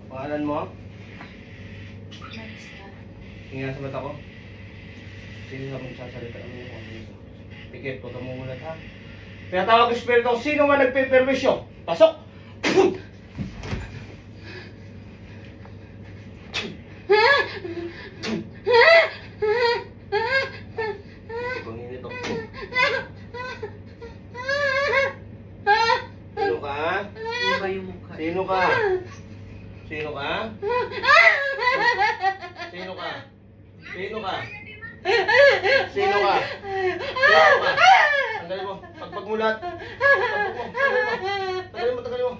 Pangalan mo? Tingnan sa mata ko. Sino na magsasalita ng mga dito? Pikit, huwag kang mumulat ha. Pinatawag ko Espiritu, sino man nagpiperwisyo? Pasok! Panginit ako. Sino ka? Sino ka? Sino ka? Sino ka? Sino ka? Sino ka? Sino ka? Tanggalin mo. Pagmulat. Tanggalin mo. Tanggalin mo.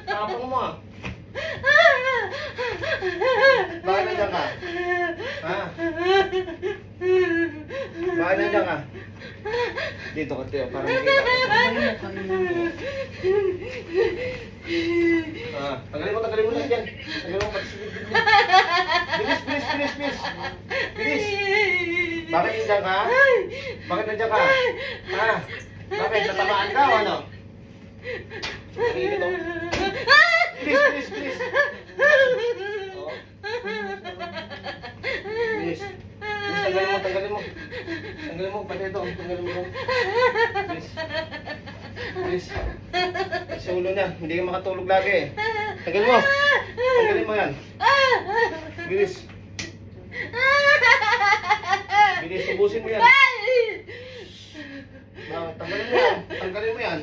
Tapang mo ah. Bakit nandiyan ka? Ha? Bakit nandiyan ka? Dito ka tayo para makita ka. Tanggalin mo lang dyan. Tanggalin mo pati silid mo. Bilis. Bakit nandiyan ka? Bakit nandiyan ka? Ha? Bakit? Natamaan ka o ano? Pangingit o. Bilis. Bilis. Tanggalin mo. Tanggalin mo, pati ito. Tanggalin mo. Bilis. Sa ulo na, hindi ka makatulog lagi. Tanggalin mo yan. Bilis. Bilis, ubusin mo yan. Tanggalin mo yan.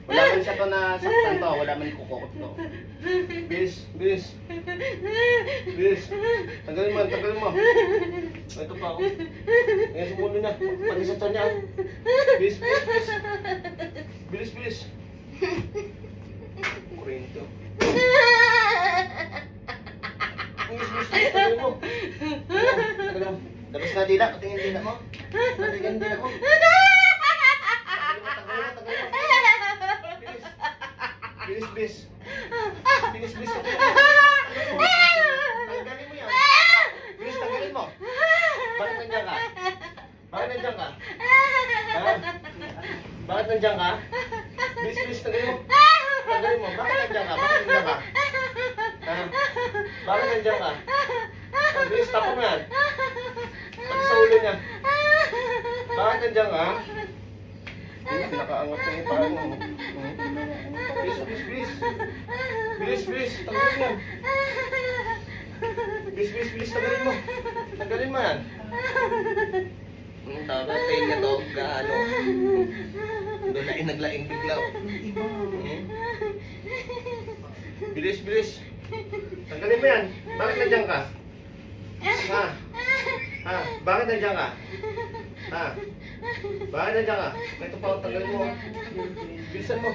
Wala man siya to na saktan to, wala man kukukot to. Bilis. Tanggalin mo. Ito pa ako. Ngayon sa mulo na, pati sa tiyan niya. Bilis. Kurento. Bilis, tanggalin mo. Labas na dila, katingin dila mo. Katingin dila mo. Bilis. Tanggalin mo yan. Bilis, tanggalin mo. Bakit nandiyan ka? Bakit nandiyan ka? Bilis, tanggalin mo. Bakit nandiyan ka? Bakit nandiyan ka? Bilis, tapo mo yan. Pati sa ulo niya. Bakit nandiyan ka? Nakaangat ko yung parang mo. Bilis. Tanggalin mo yan. Bilis. Tanggalin mo yan. Tama, tayo na to. Gaano. Naglaing biglaw. Bilis. Tanggalin mo yan. Bakit nandiyan ka? Ha? Bakit nandiyan ka? Bakit nandiyan ka? Ito pa, tanggalin mo. Bilisan mo.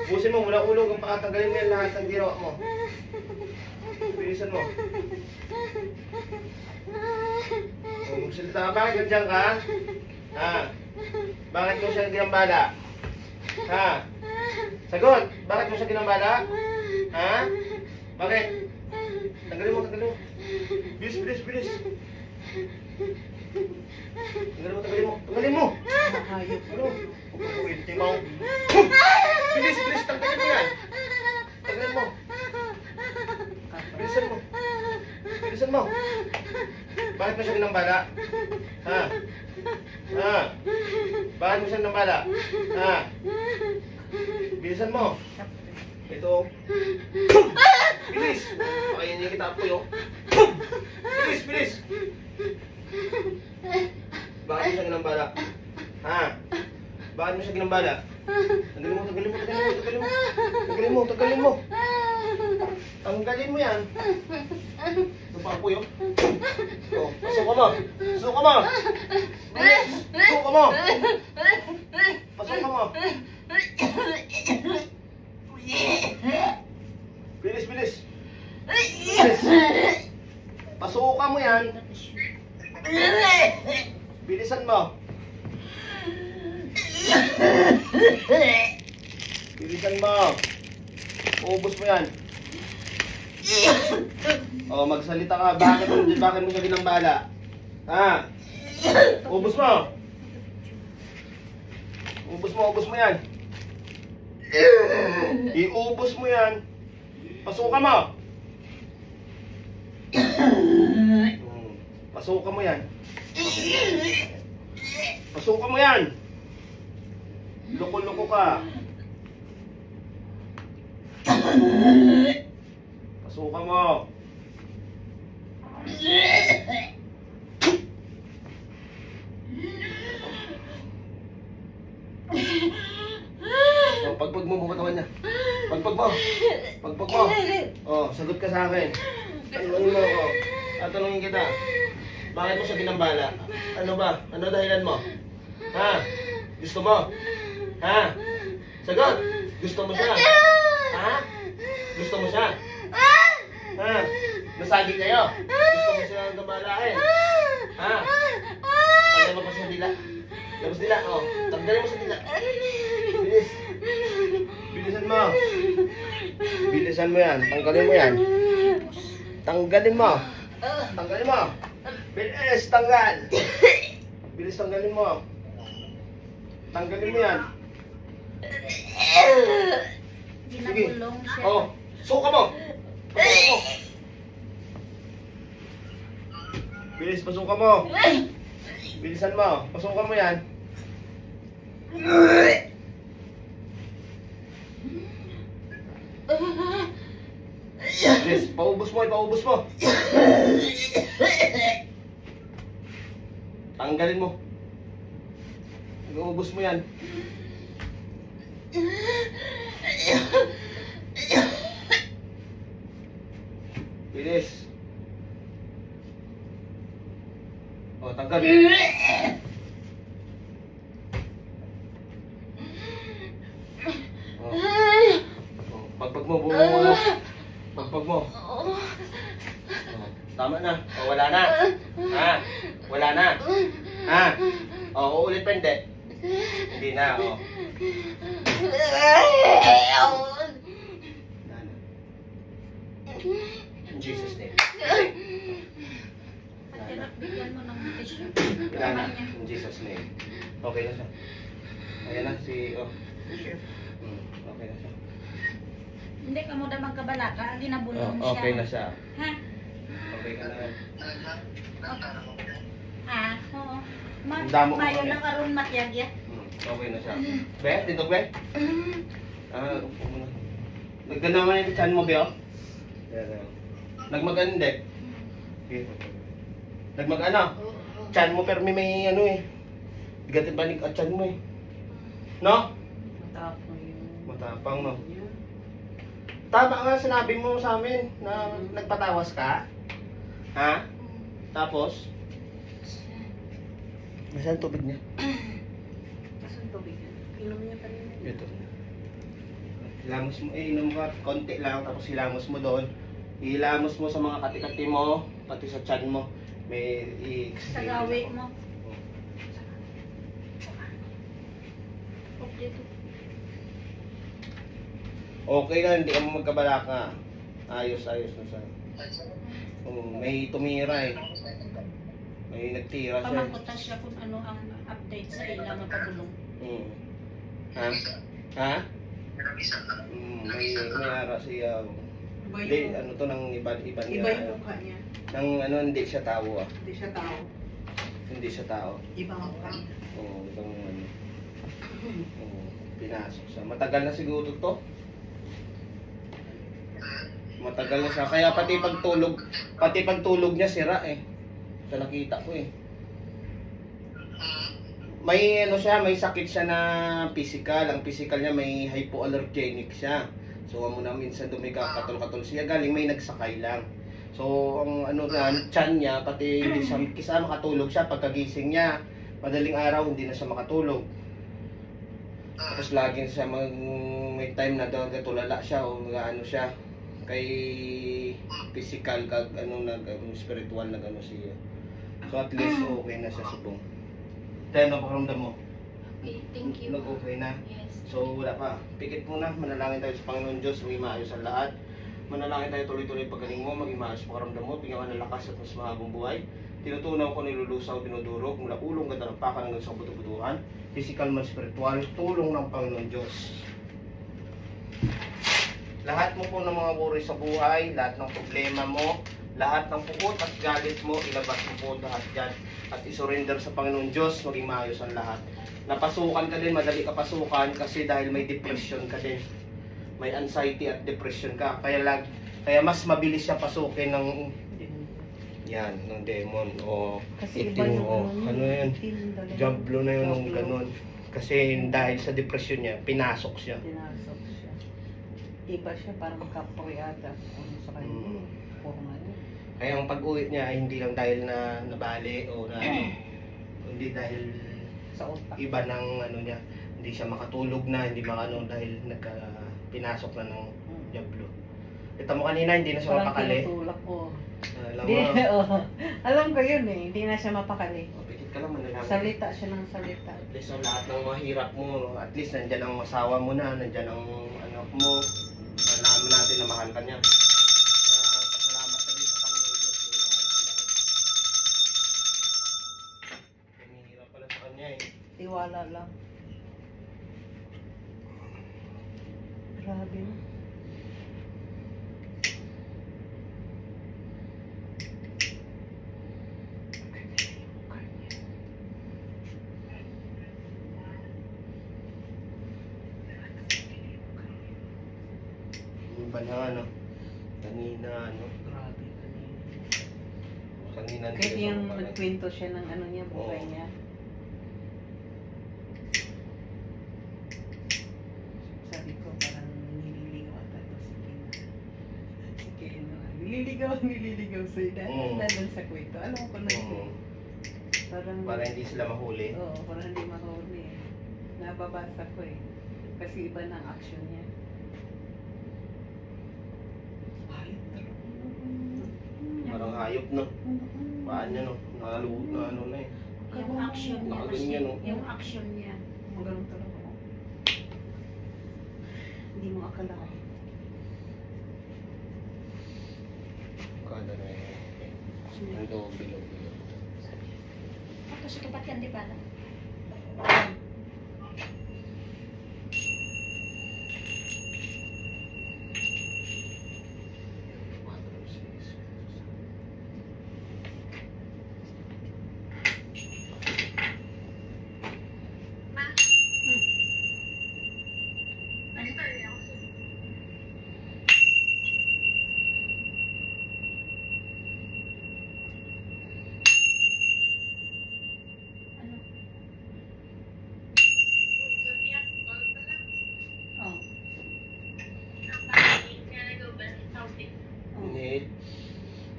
Busin mo mula ulo kung pakatanggalin mo yan lahat ng ginawa mo. Bilisan mo. Magsalita ka, bakit nandiyan ka? Bakit mo siya ginambala? Sagot! Bakit mo siya ginambala? Bakit? Tanggalin mo. Bilis. Tanggalin mo. Uwinti mo. Bilis, tanggalin mo yan. Tanggalin mo. Bilisan mo. Bakit mo siya ginambala? Bakit mo siya ginambala? Bilisan mo. Ito. Bilis. Pakainin kita po yun. Bilis. Bakit mo siya ginambala? Bakit mo siya ginambala? Tanggalin mo. Tanggalin mo yan. Ito pa po yun. Pasok ka mo. Bilis. Pasok ka mo. Bilis. Pasukan mo yan. Bilisan mo. Ubus mo yan. Magsalita ka. Bakit mo siya ginambala? Ubus mo yan. Iubos mo yan. Pasukan mo. Pasukan mo yan. Pasukan mo yan. Loko-loko ka. Pasukan mo. Pagpag mo buong katawan niya. Pagpag mo. Pagpag mo. Oh, sagot ka sa akin. Tanungin mo ako. Tatanungin kita. Bakit mo siya ginambala? Ano ba? Ano dahilan mo? Ha? Gusto mo? Ha? Sagot! Gusto mo siya? Ha? Gusto mo siya? Ha? Nasagi kayo? Gusto mo siya ng gambalain? Ha? Tanggalin mo pa sa dila. Labas dila, oh. Tanggalin mo sa dila. Bilis. Bilisan mo. Bilisan mo yan. Tanggalin mo yan. Tanggalin mo. Tanggalin mo. Bilis, tanggal. Bilis, tanggalin mo. Tanggalin mo yan. Sige. Oh, suka mo. Pasuka mo. Bilis, pasuka mo. Bilisan mo. Pasuka mo yan. Bilis, paubos mo, ipaubos mo. Tanggalin mo. Ipaubos mo yan. Bilis. O, tanggal. Pagpag mo, buo mo. Pagpag mo. Tama na. O, wala na. Ha? Wala na. Ha? O, uulit pa hindi. Hindi na, o. In Jesus' name. Bigyan mo ng tissue. Wala na. In Jesus' name. Okay na siya. Ayan na si... Oh. Okay na siya. Hindi ka mo na magkabalaka. Ginabulong siya. Okay na siya. Ha? Okay ka na. Ha? Oo. Ang damo ko Mayo kami. na karon matyag ya. Okay na siya. Be? Dito, be? Upo muna. Nagganda naman yung chan mo, be, oh? Nagmag-ano, hindi? Okay. Nagmag-ano? Chan mo, pero may ano eh. Bigatin banig at chan mo eh. No? Matapang yun. Matapang, no? Tama nga sinabi mo sa amin na nagpatawas ka. Ha? Tapos? Nasaan tubig niya? Saan tubig yan? Inom niya pa rin. Ito. Hilamos mo, inom ka, konti lang, tapos hilamos mo doon. Hilamos mo sa mga kati-kati mo, pati sa tiyan mo. May Sa gawi mo. Okay na, hindi ka mo magkabalaka. Ayos na siya. May tumira eh. May nagtira siya. Pamangkutan siya kung ano ang update sa ilang pagulong. Ha? Ha? May mayara siya. Hindi, ano to, ng iba Iba niya. yung mukha niya. Nang ano, hindi siya tao ah. Hindi siya tao. Hindi siya tao. Ibang mukha. Oo, ibang ano. Oo, pinasok siya. Matagal na siguro to. Matagal na siya. Kaya pati pagtulog niya sira eh. Sa nakita ko eh. May ano siya, may sakit siya na physical. Ang physical niya may hypoallergenic siya. So mo na minsan doon may kakatol-katol siya. Galing may nagsakay lang. So ang ano na, tiyan niya, pati hindi siya kisa makatulog siya pagkagising niya. Madaling araw hindi na siya makatulog. Tapos laging siya may time na tulala siya o ano siya kay physical kag ano spiritual na ano siya. So at least okay na siya subong. Tayo na pakiramdam mo. Okay, thank you. Nag-okay na. Yes. So wala pa. Pikit muna. Manalangin tayo sa Panginoon Diyos. Maging maayos ang lahat. Manalangin tayo tuloy-tuloy paggaling mo. Maging maayos ang pakiramdam mo. Bigyan ka ng lakas at mas mahabang buhay. Tinutunaw ko, nilulusaw, dinudurog. Mula ulong ganda ng pakan hanggang sa buto-butuhan. Physical man spiritual. Tulong ng Panginoon Diyos. Lahat mo po ng mga worry sa buhay, lahat ng problema mo, lahat ng pukot at galit mo, ilabas mo po lahat dyan. At isurrender sa Panginoon Diyos, maging maayos ang lahat. Napasukan ka din, madali ka pasukan kasi dahil may depression ka din. May anxiety at depression ka. Kaya mas mabilis siya pasukin ng yan, ng demon o Kasi itim iba yung o ano yan, itim talaga. jablo na yun ng Jablo. ganun. Kasi dahil sa depression niya, pinasok siya. Pinasok siya. Iba siya, parang kapoy ata. Ano sa kanya? Mm. Puro nga yun. Kaya ang pag-uwi niya ay hindi lang dahil na nabali o na hindi dahil Sa utak. iba ng ano niya, hindi siya makatulog na, hindi makano dahil pinasok na ng jablo. Ito mo kanina, hindi na siya Parang mapakali. tinutulak ko. Alam Di, mo, oh. Alam ko yun eh. Hindi na siya mapakali. pikit ka lang, manalaman. Salita siya ng salita. At least ang lahat ng mga hirap mo, at least nandyan ang asawa mo na, nandyan ang anak mo, nalaman natin na mahal ka niya. Kaya pasalamat ka din sa Panginoon Diyos. Humihirap pala sa kanya eh. Tiwala lang. Grabe na. Yung ba na ano, kanina ano, Grabe kanina Kahit hindi yung siya nagkwento siya ng ano niya, buhay Oo. niya. Sabi ko parang nililigaw ata to si Kina. Si Kina. Nililigaw sa'yo. Oo. Dahil sa kwento. Alam ko na Oo. yun. Parang, Para hindi sila mahuli. oo, parang hindi mahuli eh. Nababasa ko eh. Kasi iba ng action niya. Ay, Parang hayop no. Paan niya no, nakaluhod na ano na eh. Yung action niya kasi, Nakaganyan, no? yung action niya. Magaling talaga ako. Hindi mo akalain. Kada na eh. Ito, bilog. Tapos ito ba't yan di pala? Ano? Oh. Inhale.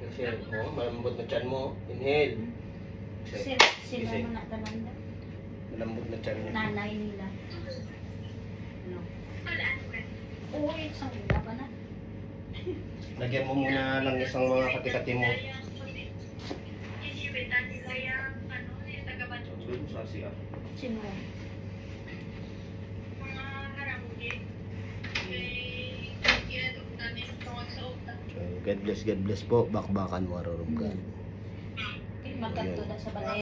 Exhale. Oh, malambot na tiyan mo. Inhale. Exhale. Sila Gising. mo na tananda. Malambot na tiyan niya. Nanay nila. Ano? Oo, isang ula pa na. Lagyan mo muna ng isang mga katikati mo. Doon sa CR. Sino? God bless po. Bakbakan mo arorong ka. Magkanto na sa balay.